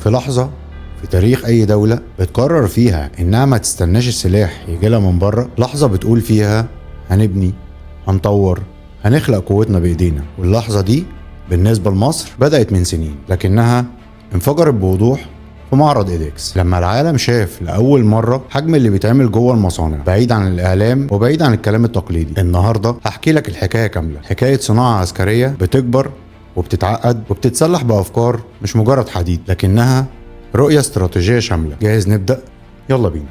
في لحظة في تاريخ أي دولة بتقرر فيها إنها ما تستناش السلاح يجيلها من بره، لحظة بتقول فيها هنبني، هنطور، هنخلق قوتنا بإيدينا. واللحظة دي بالنسبة لمصر بدأت من سنين، لكنها انفجرت بوضوح في معرض إيدكس لما العالم شاف لأول مرة حجم اللي بيتعمل جوه المصانع بعيد عن الإعلام وبعيد عن الكلام التقليدي. النهاردة هحكي لك الحكاية كاملة، حكاية صناعة عسكرية بتكبر وبتتعقد وبتتسلح بأفكار مش مجرد حديد، لكنها رؤية استراتيجية شاملة. جاهز نبدأ؟ يلا بينا.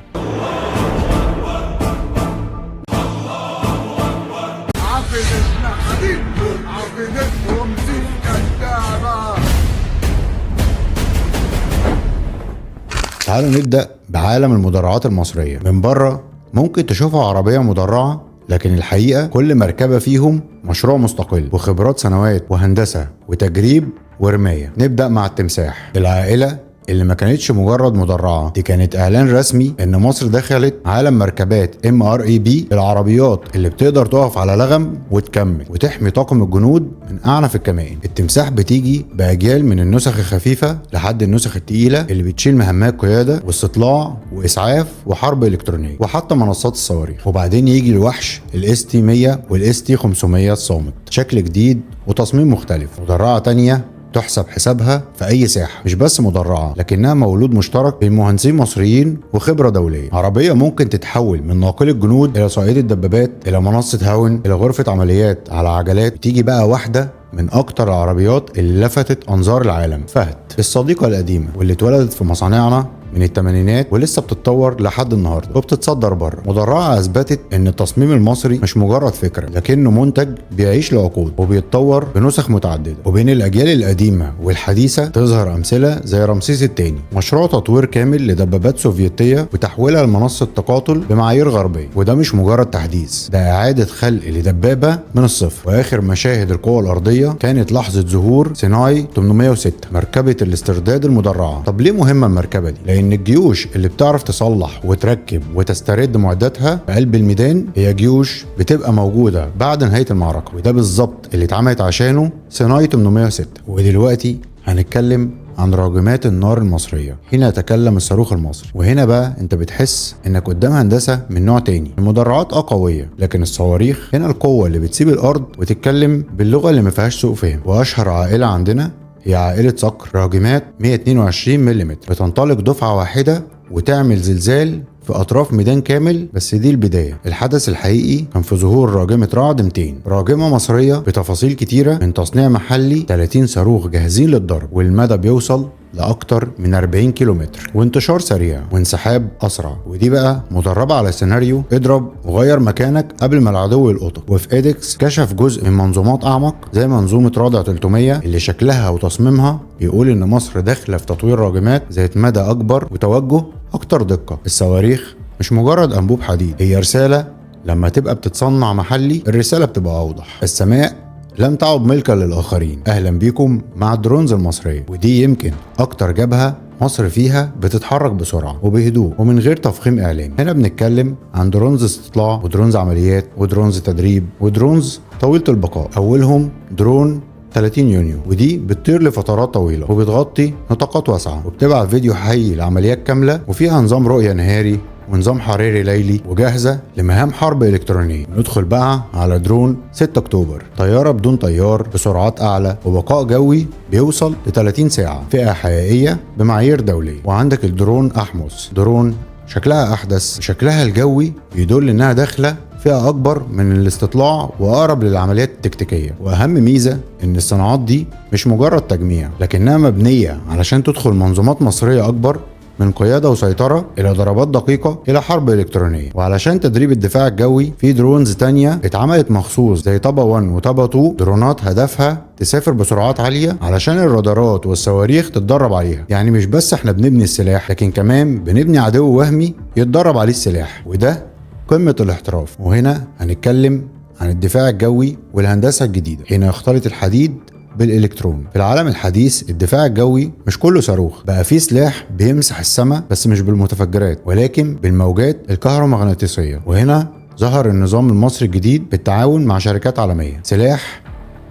تعالوا نبدأ بعالم المدرعات المصرية. من بره ممكن تشوفها عربية مدرعة، لكن الحقيقة كل مركبة فيهم مشروع مستقل وخبرات سنوات وهندسة وتجريب ورماية. نبدأ مع التمساح، العائلة اللي ما كانتش مجرد مدرعة، دي كانت اعلان رسمي ان مصر دخلت عالم مركبات MRAB، العربيات اللي بتقدر تقف على لغم وتكمل وتحمي طاقم الجنود من اعنف الكمائن. التمساح بتيجي باجيال من النسخ الخفيفة لحد النسخ التقيلة اللي بتشيل مهمات قيادة واستطلاع واسعاف وحرب الكترونية وحتى منصات الصواريخ. وبعدين يجي الوحش ST 100 ST 500 الصامت، شكل جديد وتصميم مختلف، مدرعة تانية تحسب حسابها في أي ساحة، مش بس مدرعة لكنها مولود مشترك بين مهندسين مصريين وخبرة دولية. عربية ممكن تتحول من ناقل الجنود إلى صائد الدبابات إلى منصة هاون إلى غرفة عمليات على عجلات. بتيجي بقى واحدة من أكتر العربيات اللي لفتت أنظار العالم، فهد، الصديقة القديمة واللي اتولدت في مصانعنا من الثمانينات ولسه بتتطور لحد النهارده وبتتصدر بره. مدرعة اثبتت ان التصميم المصري مش مجرد فكره، لكنه منتج بيعيش لعقود وبيتطور بنسخ متعدده. وبين الاجيال القديمه والحديثه تظهر امثله زي رمسيس الثاني، مشروع تطوير كامل لدبابات سوفيتيه وتحويلها لمنصه تقاتل بمعايير غربيه. وده مش مجرد تحديث، ده اعاده خلق لدبابه من الصفر. واخر مشاهد القوى الارضيه كانت لحظه ظهور سيناي 806، مركبه الاسترداد المدرعه. طب ليه مهمه المركبه دي؟ لأن الجيوش اللي بتعرف تصلح وتركب وتسترد معداتها في قلب الميدان هي جيوش بتبقى موجودة بعد نهاية المعركة، وده بالظبط اللي اتعملت عشانه صناعة 806. ودلوقتي هنتكلم عن راجمات النار المصرية. هنا يتكلم الصاروخ المصري، وهنا بقى انت بتحس انك قدام هندسة من نوع تاني. المدرعات قوية، لكن الصواريخ هنا القوة اللي بتسيب الأرض وتتكلم باللغة اللي ما فيهاش سوء فهم. وأشهر عائلة عندنا هي عائلة صقر، راجمات 122 ملم بتنطلق دفعة واحدة وتعمل زلزال في أطراف ميدان كامل. بس دي البداية، الحدث الحقيقي كان في ظهور راجمة رعد 200، راجمة مصرية بتفاصيل كتيرة من تصنيع محلي، 30 صاروخ جاهزين للضرب، والمدى بيوصل لأكتر من 40 كيلومتر، وانتشار سريع وانسحاب أسرع. ودي بقى مدربة على سيناريو اضرب وغير مكانك قبل ما العدو يلقطك. وفي إيدكس كشف جزء من منظومات أعمق زي منظومة رادع 300 اللي شكلها وتصميمها بيقول إن مصر داخلة في تطوير راجمات ذات مدى أكبر وتوجه أكتر دقة. الصواريخ مش مجرد أنبوب حديد، هي رسالة. لما تبقى بتتصنع محلي الرسالة بتبقى أوضح. السماء لم تعد ملكا للآخرين. أهلا بيكم مع الدرونز المصرية، ودي يمكن أكتر جبهة مصر فيها بتتحرك بسرعة وبهدوء ومن غير تفخيم إعلامي. هنا بنتكلم عن درونز استطلاع ودرونز عمليات ودرونز تدريب ودرونز طويلة البقاء. أولهم درون 30 يونيو، ودي بتطير لفترات طويلة وبتغطي نطاقات واسعة وبتبعت فيديو حي لعمليات كاملة، وفيها نظام رؤية نهاري ونظام حراري ليلي، وجاهزة لمهام حرب إلكترونية. ندخل بقى على درون 6 أكتوبر، طيارة بدون طيار بسرعات أعلى وبقاء جوي بيوصل ل 30 ساعة، فئة حقيقية بمعايير دولية. وعندك الدرون أحمس، درون شكلها أحدث، شكلها الجوي بيدل إنها داخلة فئة أكبر من الاستطلاع وأقرب للعمليات التكتيكية. وأهم ميزة إن الصناعات دي مش مجرد تجميع، لكنها مبنية علشان تدخل منظومات مصرية أكبر، من قيادة وسيطرة إلى ضربات دقيقة إلى حرب إلكترونية. وعلشان تدريب الدفاع الجوي في درونز تانية اتعملت مخصوص زي طابا 1 وطابا 2، درونات هدفها تسافر بسرعات عالية علشان الرادارات والصواريخ تتدرب عليها. يعني مش بس احنا بنبني السلاح، لكن كمان بنبني عدو وهمي يتدرب عليه السلاح، وده قمة الاحتراف. وهنا هنتكلم عن الدفاع الجوي والهندسة الجديدة. هنا يختلط الحديد بالإلكترون. في العالم الحديث الدفاع الجوي مش كله صاروخ، بقى فيه سلاح بيمسح السماء، بس مش بالمتفجرات ولكن بالموجات الكهرومغناطيسية. وهنا ظهر النظام المصري الجديد بالتعاون مع شركات عالمية، سلاح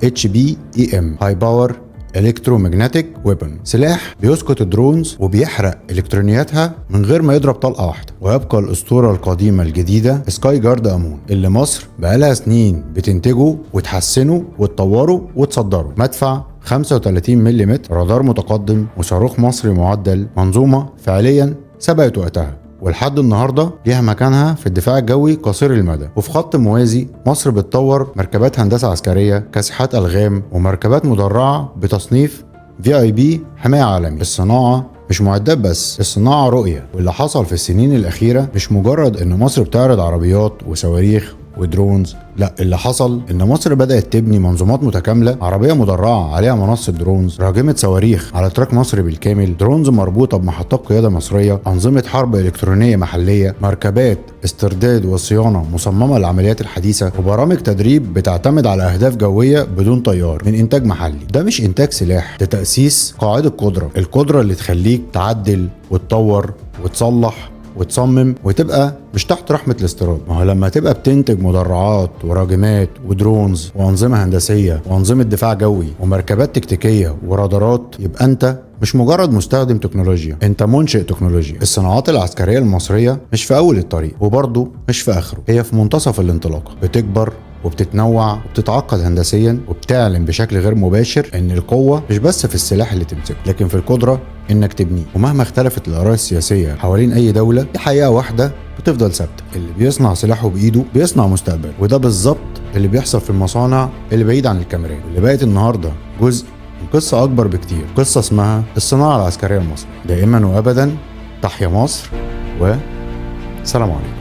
HBEM High Power الكترومagnetic ويبن، سلاح بيسقط الدرونز وبيحرق الكترونياتها من غير ما يضرب طلقه واحده. ويبقى الاسطوره القديمه الجديده سكاي جارد امون، اللي مصر بقالها سنين بتنتجه وتحسنه وتطوره وتصدره. مدفع 35 ملم، رادار متقدم، وصاروخ مصري معدل، منظومه فعليا سبقت وقتها ولحد النهارده ليها مكانها في الدفاع الجوي قصير المدى. وفي خط موازي مصر بتطور مركبات هندسه عسكريه، كاسحات الغام، ومركبات مدرعه بتصنيف VIP حمايه عالمي. الصناعه مش معدات بس، الصناعه رؤيه. واللي حصل في السنين الاخيره مش مجرد ان مصر بتعرض عربيات وصواريخ ودرونز، لا، اللي حصل ان مصر بدأت تبني منظومات متكاملة، عربية مدرعة عليها منصة درونز، راجمة صواريخ على تراك مصري بالكامل، درونز مربوطة بمحطات قيادة مصرية، أنظمة حرب إلكترونية محلية، مركبات استرداد وصيانة مصممة للعمليات الحديثة، وبرامج تدريب بتعتمد على أهداف جوية بدون طيار من إنتاج محلي. ده مش إنتاج سلاح، ده تأسيس قاعدة قدرة، القدرة اللي تخليك تعدل وتطور وتصلح وتصمم وتبقى مش تحت رحمة الاستيراد. ما هو لما تبقى بتنتج مدرعات وراجمات ودرونز وأنظمة هندسية وأنظمة دفاع جوي ومركبات تكتيكية ورادارات، يبقى أنت مش مجرد مستخدم تكنولوجيا، أنت منشئ تكنولوجيا. الصناعات العسكرية المصرية مش في أول الطريق وبرضه مش في آخره، هي في منتصف الانطلاقة، بتكبر وبتتنوع وبتتعقد هندسيا وبتعلن بشكل غير مباشر ان القوه مش بس في السلاح اللي تمسكه، لكن في القدره انك تبنيه. ومهما اختلفت الاراء السياسيه حوالين اي دوله، دي حقيقه واحده بتفضل ثابته: اللي بيصنع سلاحه بايده بيصنع مستقبل. وده بالظبط اللي بيحصل في المصانع اللي بعيد عن الكاميرات، واللي بقت النهارده جزء من قصه اكبر بكتير، قصه اسمها الصناعه العسكريه المصريه. دائما وابدا تحيا مصر، وسلام عليكم.